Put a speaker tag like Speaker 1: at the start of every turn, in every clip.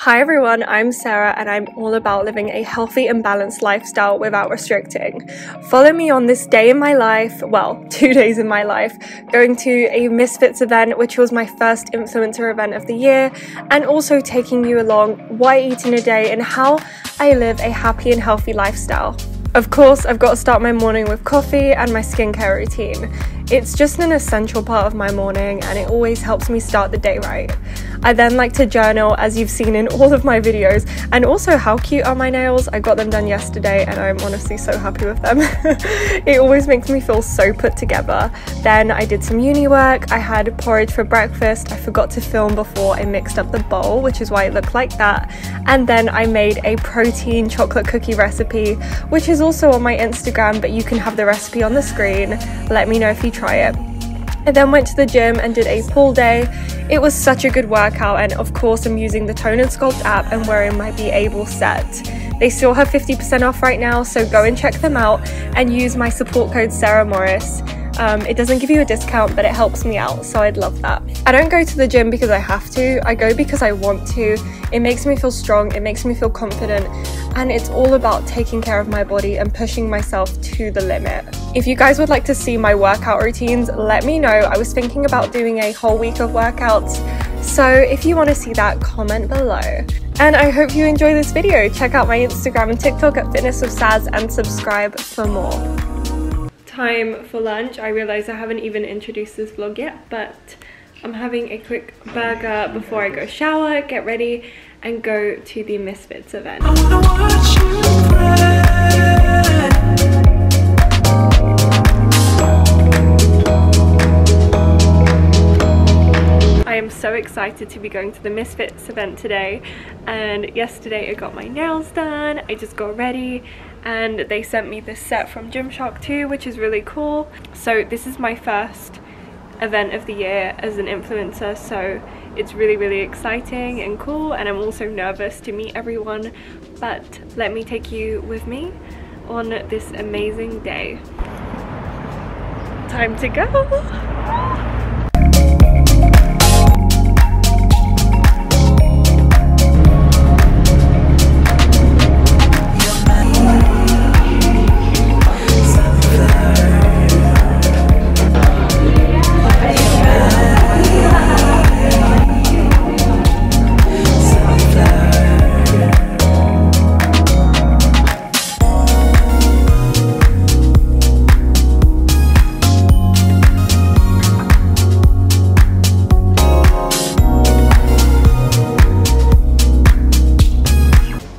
Speaker 1: Hi everyone, I'm Sarah and I'm all about living a healthy and balanced lifestyle without restricting. Follow me on this day in my life, well, 2 days in my life, going to a Misfits event, which was my first influencer event of the year, and also taking you along what I eat in a day and how I live a happy and healthy lifestyle. Of course, I've got to start my morning with coffee and my skincare routine. It's just an essential part of my morning and it always helps me start the day right. I then like to journal, as you've seen in all of my videos, and also how cute are my nails. I got them done yesterday and I'm honestly so happy with them. It always makes me feel so put together. Then I did some uni work, I had porridge for breakfast, I forgot to film before I mixed up the bowl, which is why it looked like that, and then I made a protein chocolate cookie recipe, which is also on my Instagram, but you can have the recipe on the screen. Let me know if you try it. I then went to the gym and did a pull day. It was such a good workout, and of course I'm using the Tone and Sculpt app and wearing my Be Able set. They still have 50% off right now, so go and check them out and use my support code Sarah Morris. It doesn't give you a discount, but it helps me out, so I'd love that. I don't go to the gym because I have to, I go because I want to. It makes me feel strong, it makes me feel confident, and it's all about taking care of my body and pushing myself to the limit. If you guys would like to see my workout routines, let me know. I was thinking about doing a whole week of workouts, so if you want to see that, comment below. And I hope you enjoy this video. Check out my Instagram and TikTok at Fitness with Saz and subscribe for more. Time for lunch. I realise I haven't even introduced this vlog yet, but I'm having a quick burger before I go shower, get ready, and go to the Misfits event. I am so excited to be going to the Misfits event today, and yesterday I got my nails done, I just got ready, and they sent me this set from Gymshark too, which is really cool. So this is my first event of the year as an influencer, so it's really exciting and cool, and I'm also nervous to meet everyone, but let me take you with me on this amazing day. Time to go!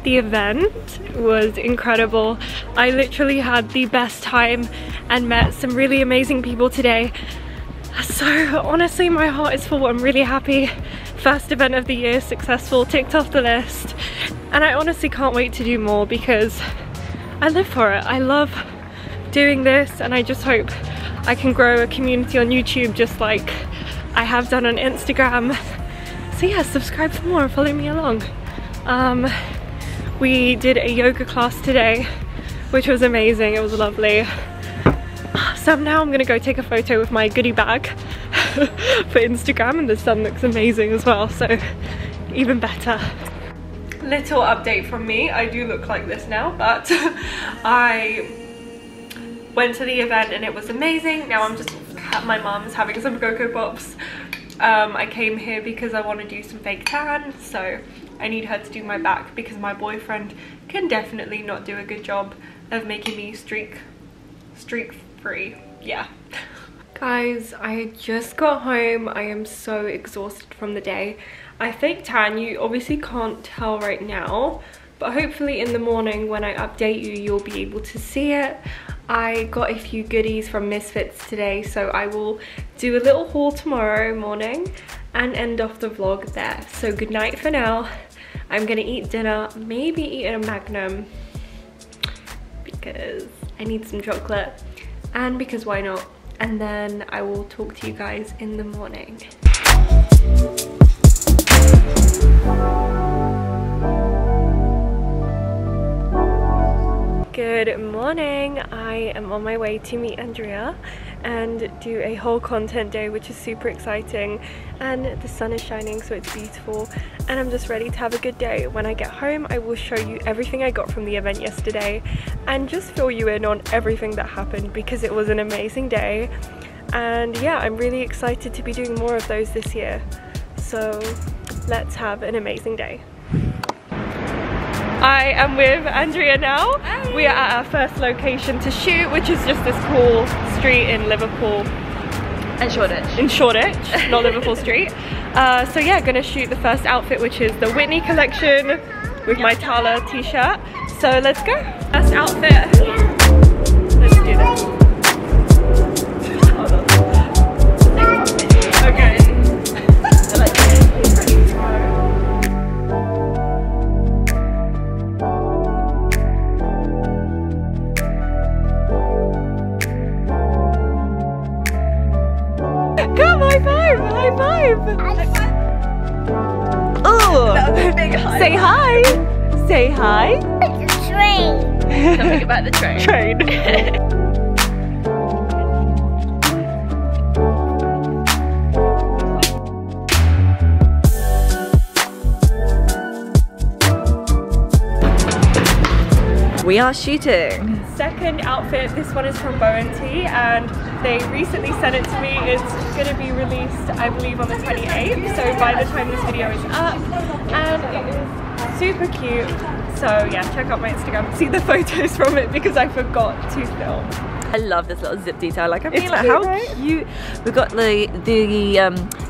Speaker 1: The event was incredible. I literally had the best time and met some really amazing people today. So honestly, my heart is full. I'm really happy. First event of the year, successful, ticked off the list. And I honestly can't wait to do more because I live for it. I love doing this, and I just hope I can grow a community on YouTube just like I have done on Instagram. So yeah, subscribe for more and follow me along. We did a yoga class today, which was amazing. It was lovely. So now I'm gonna go take a photo with my goodie bag for Instagram, and the sun looks amazing as well, so even better. Little update from me. I do look like this now, but I went to the event and it was amazing. Now I'm just at my mum's having some Cocoa Pops. I came here because I want to do some fake tan, so I need her to do my back because my boyfriend can definitely not do a good job of making me streak free. Yeah. Guys, I just got home. I am so exhausted from the day. I fake tan. You obviously can't tell right now, but hopefully in the morning when I update you, you'll be able to see it. I got a few goodies from Misfits today, so I will do a little haul tomorrow morning and end off the vlog there. So good night for now. I'm gonna eat dinner, maybe eat a Magnum because I need some chocolate, and because why not? And then I will talk to you guys in the morning. Good Good morning. I am on my way to meet Andrea and do a whole content day, which is super exciting, and the sun is shining, so it's beautiful, and I'm just ready to have a good day. When I get home, I will show you everything I got from the event yesterday and just fill you in on everything that happened, because it was an amazing day. And yeah, I'm really excited to be doing more of those this year, so let's have an amazing day. I am with Andrea now. Hi. We are at our first location to shoot, which is just this cool street in Liverpool.
Speaker 2: And Shoreditch.
Speaker 1: In Shoreditch, not Liverpool Street. So yeah, gonna shoot the first outfit, which is the Whitney collection with my Tala t-shirt. So let's go. First outfit. Let's do this. Hold on. Okay. Come, high five! High five! High five! Oh! That was a big high. Say hi! Say hi!
Speaker 2: It's a train! Something about the train.
Speaker 1: Train.
Speaker 2: We are shooting.
Speaker 1: Second outfit, this one is from Bowen Tea, and they recently sent it to me. It's gonna be released, I believe, on the 28th, so by the time this video is up, and it is super cute. So yeah, check out my Instagram, see the photos from it, because I forgot to film.
Speaker 2: I love this little zip detail. Like, I mean,
Speaker 1: It's
Speaker 2: like,
Speaker 1: cute,
Speaker 2: how
Speaker 1: right?
Speaker 2: cute. We've got the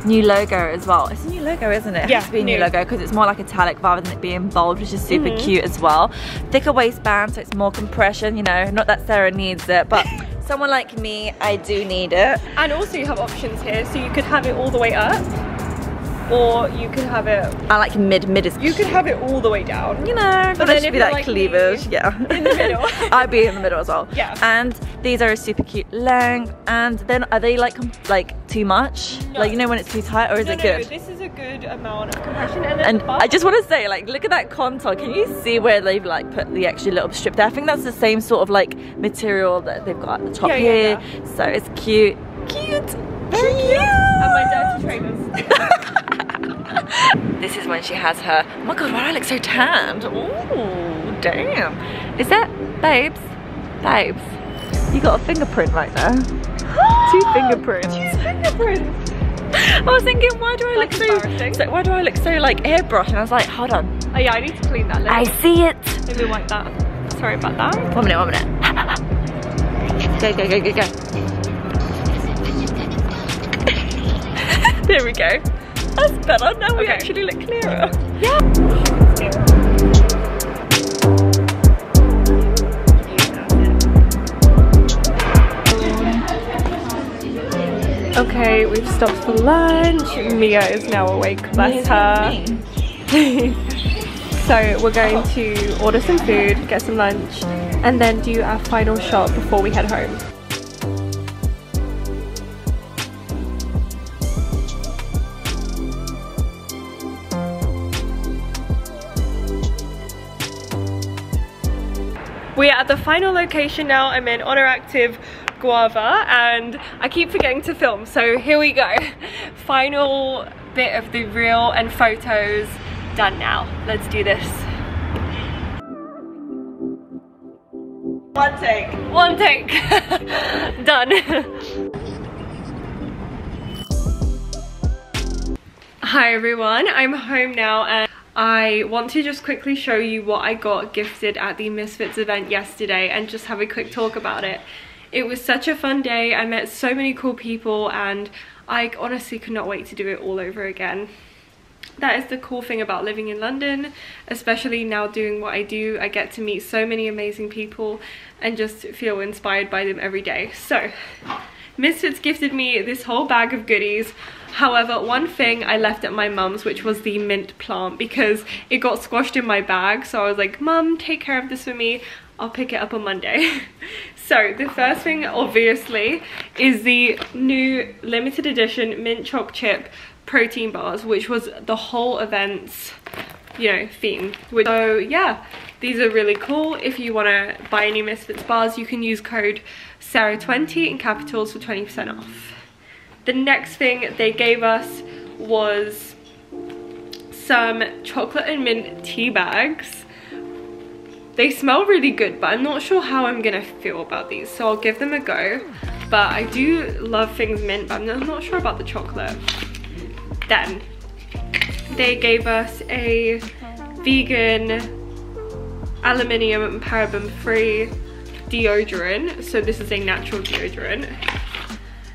Speaker 2: new logo as well. It's a new logo, isn't it? It
Speaker 1: Yeah,
Speaker 2: has to be a new
Speaker 1: new.
Speaker 2: logo because it's more like italic rather than it being bold, which is super cute as well. Thicker waistband, so it's more compression, you know, not that Sarah needs it, but someone like me, I do need it.
Speaker 1: And also you have options here, so you could have it all the way up, or you could have it,
Speaker 2: I like mid is
Speaker 1: you could have it all the way down.
Speaker 2: you know, but
Speaker 1: then
Speaker 2: there should
Speaker 1: if
Speaker 2: be
Speaker 1: you're
Speaker 2: that
Speaker 1: like
Speaker 2: cleavage,
Speaker 1: me,
Speaker 2: yeah.
Speaker 1: in the middle.
Speaker 2: I'd be in the middle as well.
Speaker 1: Yeah.
Speaker 2: And these are a super cute length. And then are they like too much?
Speaker 1: No.
Speaker 2: Like, you know, when it's too tight, or is it good?
Speaker 1: No, this is a good amount of compression. And then
Speaker 2: And I just want to say, like, look at that contour. Can you see where they've like put the extra little strip there? I think that's the same sort of like material that they've got at the top here. Yeah. So it's cute. Cute. Very cute.
Speaker 1: And my dirty trainers.
Speaker 2: This is when she has her, oh my god, why do I look so tanned? Ooh, damn. Is that, babes? Babes, you got a fingerprint right there. Two fingerprints.
Speaker 1: Two fingerprints.
Speaker 2: I was thinking, why do I look
Speaker 1: That's embarrassing.
Speaker 2: so, why do I look so like airbrush? And I was like, hold on.
Speaker 1: Oh yeah, I need to clean that lip.
Speaker 2: I see it.
Speaker 1: Let me wipe that. Sorry about that.
Speaker 2: 1 minute, 1 minute. Go, go, go, go, go. There we go. That's better. Now we actually look clearer.
Speaker 1: Yeah. Okay, we've stopped for lunch. Mia is now awake, bless her. So we're going to order some food, get some lunch, and then do our final shot before we head home. We are at the final location now. I'm in Honor Active Guava, and I keep forgetting to film, so here we go. Final bit of the reel and photos done now. Let's do this. One take. One take. Done. Hi everyone, I'm home now, and I want to just quickly show you what I got gifted at the Misfits event yesterday and just have a quick talk about it. It was such a fun day. I met so many cool people, and I honestly could not wait to do it all over again. That is the cool thing about living in London, especially now doing what I do. I get to meet so many amazing people and just feel inspired by them every day. So Misfits gifted me this whole bag of goodies. However, one thing I left at my mum's, which was the mint plant, because it got squashed in my bag. So I was like, Mum, take care of this for me. I'll pick it up on Monday. So the first thing, obviously, is the new limited edition mint choc chip protein bars, which was the whole event's, you know, theme. So yeah, These are really cool. If you want to buy any Misfits bars, you can use code Sarah20 in capitals for 20% off. The next thing they gave us was some chocolate and mint tea bags. They smell really good, but I'm not sure how I'm gonna feel about these, so I'll give them a go. But I do love things mint, but I'm not sure about the chocolate. Then they gave us a vegan, aluminium and paraben free deodorant. So this is a natural deodorant,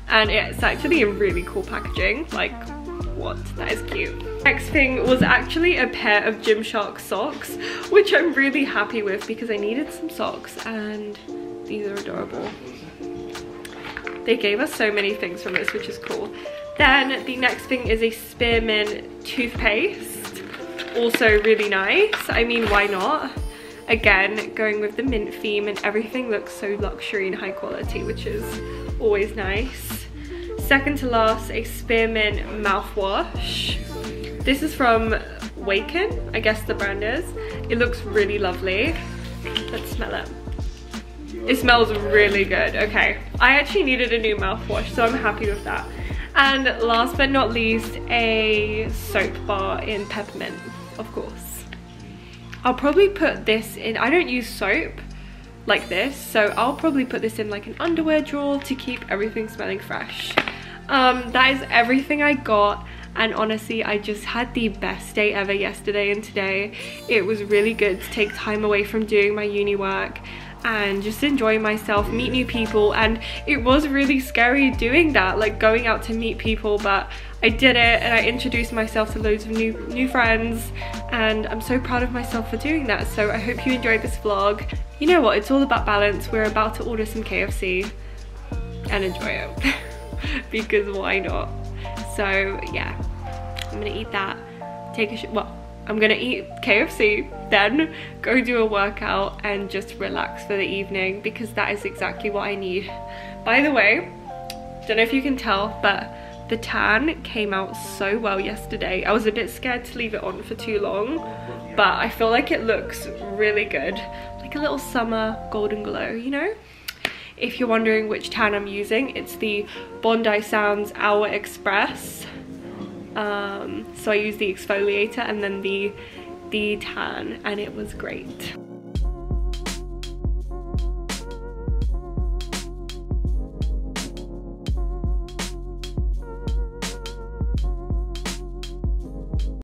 Speaker 1: and it's actually in really cool packaging. Like, what? That is cute. Next thing was actually a pair of Gymshark socks, which I'm really happy with because I needed some socks, and these are adorable. They gave us so many things from this, which is cool. Then the next thing is a Spearmint Toothpaste, also really nice. I mean, why not? Again, going with the mint theme, and everything looks so luxury and high quality, which is always nice. Second to last, a Spearmint mouthwash. This is from Waken, I guess the brand is. It looks really lovely. Let's smell it. It smells really good. Okay, I actually needed a new mouthwash, so I'm happy with that. And last but not least, a soap bar in peppermint, of course. I'll probably put this in, I don't use soap like this, so I'll probably put this in like an underwear drawer to keep everything smelling fresh. That is everything I got, and honestly I just had the best day ever yesterday and today. It was really good to take time away from doing my uni work and just enjoy myself, meet new people, and it was really scary doing that, like going out to meet people, but I did it, and I introduced myself to loads of new friends, and I'm so proud of myself for doing that. So I hope you enjoyed this vlog. You know what, it's all about balance. We're about to order some KFC and enjoy it because why not? So yeah, I'm gonna eat that, take a well, I'm gonna eat KFC, then go do a workout and just relax for the evening, because that is exactly what I need. By the way, don't know if you can tell, but the tan came out so well yesterday. I was a bit scared to leave it on for too long, but I feel like it looks really good. Like a little summer golden glow, you know? If you're wondering which tan I'm using, it's the Bondi Sands Hour Express. So I used the exfoliator and then the tan, and it was great.